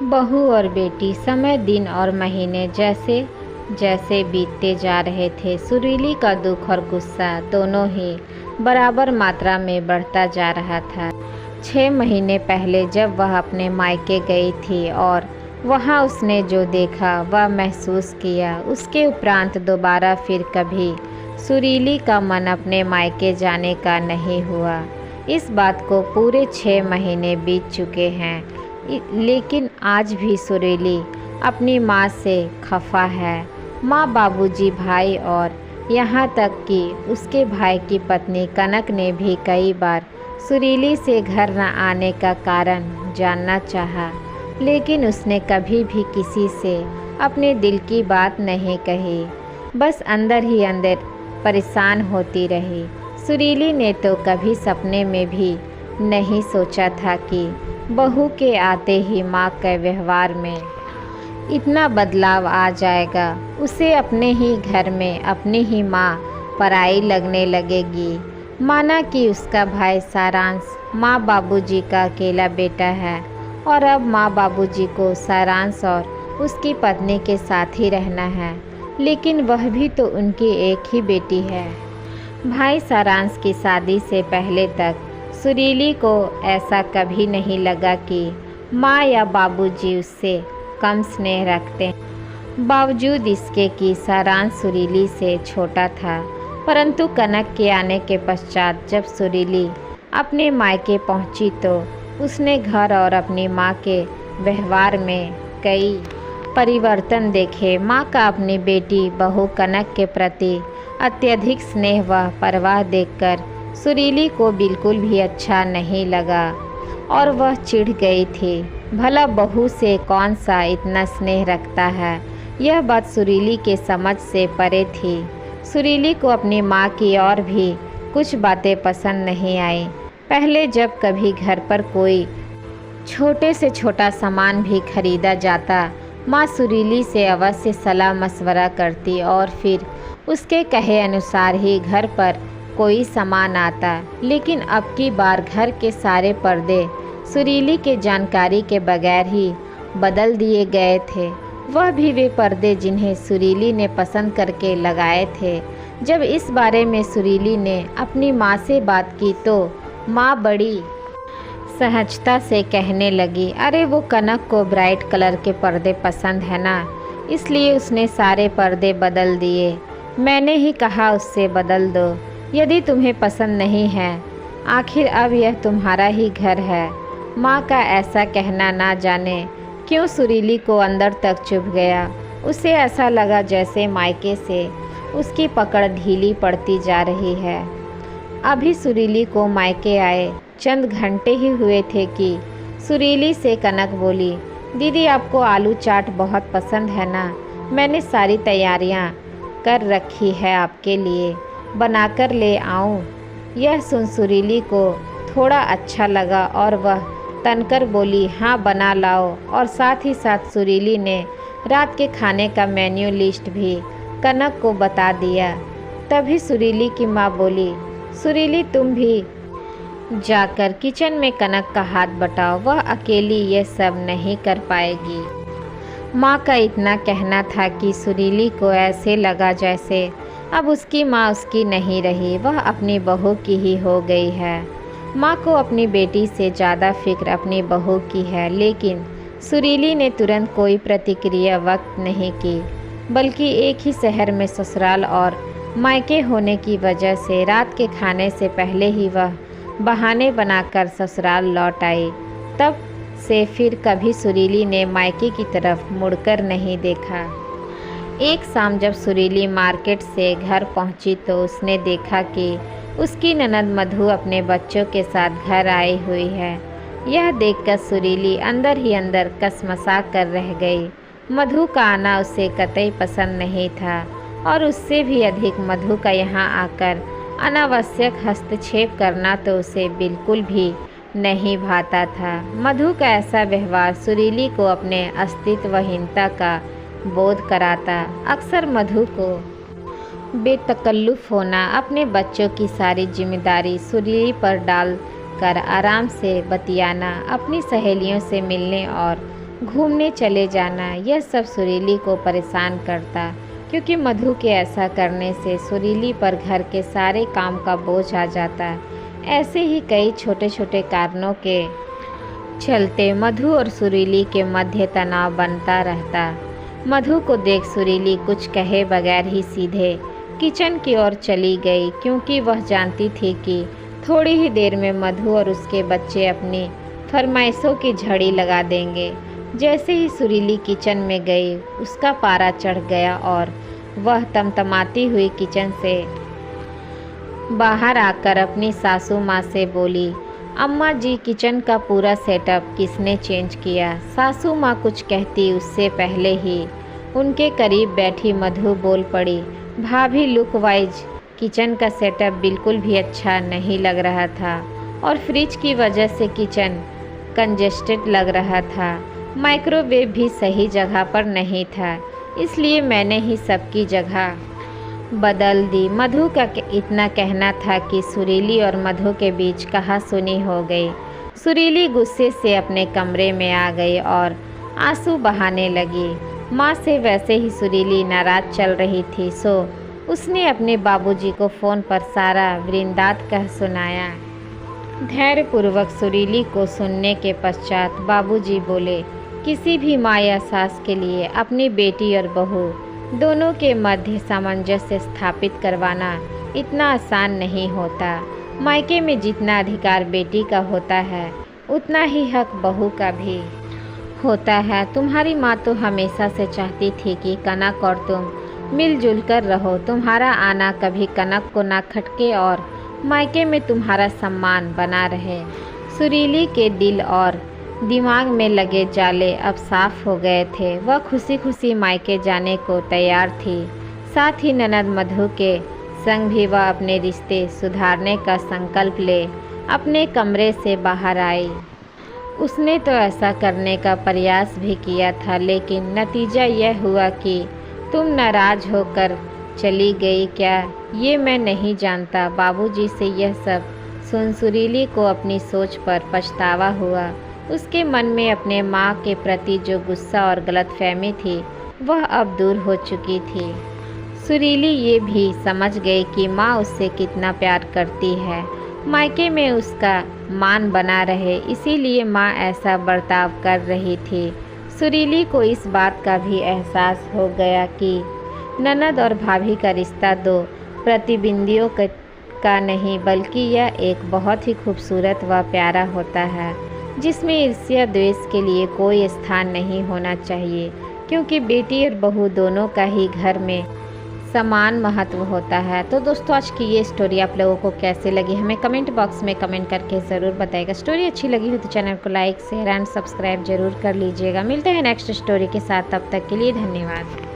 बहू और बेटी समय दिन और महीने जैसे जैसे बीतते जा रहे थे, सुरीली का दुख और गुस्सा दोनों ही बराबर मात्रा में बढ़ता जा रहा था। 6 महीने पहले जब वह अपने मायके गई थी और वहाँ उसने जो देखा वह महसूस किया, उसके उपरांत दोबारा फिर कभी सुरीली का मन अपने मायके जाने का नहीं हुआ। इस बात को पूरे 6 महीने बीत चुके हैं, लेकिन आज भी सुरीली अपनी माँ से खफा है। माँ, बाबूजी, भाई और यहाँ तक कि उसके भाई की पत्नी कनक ने भी कई बार सुरीली से घर न आने का कारण जानना चाहा, लेकिन उसने कभी भी किसी से अपने दिल की बात नहीं कही, बस अंदर ही अंदर परेशान होती रही। सुरीली ने तो कभी सपने में भी नहीं सोचा था कि बहू के आते ही माँ के व्यवहार में इतना बदलाव आ जाएगा। उसे अपने ही घर में अपनी ही माँ पराई लगने लगेगी, माना कि उसका भाई सारांश माँ बाबूजी का अकेला बेटा है और अब माँ बाबूजी को सारांश और उसकी पत्नी के साथ ही रहना है, लेकिन वह भी तो उनकी एक ही बेटी है। भाई सारांश की शादी से पहले तक सुरीली को ऐसा कभी नहीं लगा कि माँ या बाबूजी उससे कम स्नेह रखते हैं। बावजूद इसके कि सारांश सुरीली से छोटा था, परंतु कनक के आने के पश्चात जब सुरीली अपने मायके पहुंची तो उसने घर और अपनी माँ के व्यवहार में कई परिवर्तन देखे। माँ का अपनी बेटी बहू कनक के प्रति अत्यधिक स्नेह व परवाह देखकर सुरीली को बिल्कुल भी अच्छा नहीं लगा और वह चिढ़ गई थी। भला बहू से कौन सा इतना स्नेह रखता है, यह बात सुरीली के समझ से परे थी। सुरीली को अपनी माँ की और भी कुछ बातें पसंद नहीं आई। पहले जब कभी घर पर कोई छोटे से छोटा सामान भी खरीदा जाता, माँ सुरीली से अवश्य सलाह मशवरा करती और फिर उसके कहे अनुसार ही घर पर कोई सामान आता। लेकिन अब की बार घर के सारे पर्दे सुरीली के जानकारी के बगैर ही बदल दिए गए थे, वह भी वे पर्दे जिन्हें सुरीली ने पसंद करके लगाए थे। जब इस बारे में सुरीली ने अपनी माँ से बात की तो माँ बड़ी सहजता से कहने लगी, अरे वो कनक को ब्राइट कलर के पर्दे पसंद है ना, इसलिए उसने सारे पर्दे बदल दिए। मैंने ही कहा उससे बदल दो, यदि तुम्हें पसंद नहीं है, आखिर अब यह तुम्हारा ही घर है। माँ का ऐसा कहना ना जाने क्यों सुरीली को अंदर तक चुभ गया। उसे ऐसा लगा जैसे मायके से उसकी पकड़ ढीली पड़ती जा रही है। अभी सुरीली को मायके आए चंद घंटे ही हुए थे कि सुरीली से कनक बोली, दीदी आपको आलू चाट बहुत पसंद है ना, मैंने सारी तैयारियां कर रखी है, आपके लिए बनाकर ले आऊं। यह सुन सुरीली को थोड़ा अच्छा लगा और वह तनकर बोली, हाँ बना लाओ। और साथ ही साथ सुरीली ने रात के खाने का मेन्यू लिस्ट भी कनक को बता दिया। तभी सुरीली की माँ बोली, सुरीली तुम भी जाकर किचन में कनक का हाथ बटाओ, वह अकेली ये सब नहीं कर पाएगी। माँ का इतना कहना था कि सुरीली को ऐसे लगा जैसे अब उसकी माँ उसकी नहीं रही, वह अपनी बहू की ही हो गई है। माँ को अपनी बेटी से ज़्यादा फिक्र अपनी बहू की है, लेकिन सुरीली ने तुरंत कोई प्रतिक्रिया व्यक्त नहीं की, बल्कि एक ही शहर में ससुराल और मायके होने की वजह से रात के खाने से पहले ही वह बहाने बनाकर ससुराल लौट आई। तब से फिर कभी सुरीली ने मायके की तरफ मुड़कर नहीं देखा। एक शाम जब सुरीली मार्केट से घर पहुंची तो उसने देखा कि उसकी ननद मधु अपने बच्चों के साथ घर आई हुई है। यह देखकर सुरीली अंदर ही अंदर कसमसा कर रह गई। मधु का आना उसे कतई पसंद नहीं था और उससे भी अधिक मधु का यहाँ आकर अनावश्यक हस्तक्षेप करना तो उसे बिल्कुल भी नहीं भाता था। मधु का ऐसा व्यवहार सुरीली को अपने अस्तित्वहीनता का बोध कराता। अक्सर मधु को बेतकल्लुफ़ होना, अपने बच्चों की सारी जिम्मेदारी सुरीली पर डाल कर आराम से बतियाना, अपनी सहेलियों से मिलने और घूमने चले जाना, यह सब सुरीली को परेशान करता, क्योंकि मधु के ऐसा करने से सुरीली पर घर के सारे काम का बोझ आ जाता। ऐसे ही कई छोटे छोटे कारणों के चलते मधु और सुरीली के मध्य तनाव बनता रहता। मधु को देख सुरीली कुछ कहे बगैर ही सीधे किचन की ओर चली गई, क्योंकि वह जानती थी कि थोड़ी ही देर में मधु और उसके बच्चे अपनी फरमाइशों की झड़ी लगा देंगे। जैसे ही सुरीली किचन में गई, उसका पारा चढ़ गया और वह तमतमाती हुई किचन से बाहर आकर अपनी सासू माँ से बोली, अम्मा जी, किचन का पूरा सेटअप किसने चेंज किया? सासू माँ कुछ कहती उससे पहले ही उनके करीब बैठी मधु बोल पड़ी, भाभी, लुक वाइज किचन का सेटअप बिल्कुल भी अच्छा नहीं लग रहा था और फ्रिज की वजह से किचन कंजेस्टेड लग रहा था। माइक्रोवेव भी सही जगह पर नहीं था, इसलिए मैंने ही सबकी जगह बदल दी। मधु का इतना कहना था कि सुरीली और मधु के बीच कहासुनी हो गई। सुरीली गुस्से से अपने कमरे में आ गई और आंसू बहाने लगी। माँ से वैसे ही सुरीली नाराज चल रही थी, सो उसने अपने बाबूजी को फ़ोन पर सारा वृंदात कह सुनाया। धैर्यपूर्वक सुरीली को सुनने के पश्चात बाबूजी बोले, किसी भी माँ या सास के लिए अपनी बेटी और बहू दोनों के मध्य सामंजस्य स्थापित करवाना इतना आसान नहीं होता। मायके में जितना अधिकार बेटी का होता है, उतना ही हक बहू का भी होता है। तुम्हारी माँ तो हमेशा से चाहती थी कि कनक और तुम मिलजुल कर रहो। तुम्हारा आना कभी कनक को ना खटके और मायके में तुम्हारा सम्मान बना रहे। सुरीली के दिल और दिमाग में लगे जाले अब साफ हो गए थे। वह खुशी खुशी मायके जाने को तैयार थी। साथ ही ननद मधु के संग भी वह अपने रिश्ते सुधारने का संकल्प ले अपने कमरे से बाहर आई। उसने तो ऐसा करने का प्रयास भी किया था, लेकिन नतीजा यह हुआ कि तुम नाराज होकर चली गई क्या, ये मैं नहीं जानता। बाबूजी से यह सब सुन सुरीली को अपनी सोच पर पछतावा हुआ। उसके मन में अपने माँ के प्रति जो गुस्सा और गलतफहमी थी, वह अब दूर हो चुकी थी। सुरीली ये भी समझ गई कि माँ उससे कितना प्यार करती है। मायके में उसका मान बना रहे, इसीलिए माँ ऐसा बर्ताव कर रही थी। सुरीली को इस बात का भी एहसास हो गया कि ननद और भाभी का रिश्ता दो प्रतिद्वंदियों का नहीं, बल्कि यह एक बहुत ही खूबसूरत व प्यारा होता है, जिसमें ईर्ष्या द्वेष के लिए कोई स्थान नहीं होना चाहिए, क्योंकि बेटी और बहू दोनों का ही घर में समान महत्व होता है। तो दोस्तों, आज की ये स्टोरी आप लोगों को कैसे लगी, हमें कमेंट बॉक्स में कमेंट करके ज़रूर बताइएगा। स्टोरी अच्छी लगी हो तो चैनल को लाइक, शेयर एंड सब्सक्राइब जरूर कर लीजिएगा। मिलते हैं नेक्स्ट स्टोरी के साथ, तब तक के लिए धन्यवाद।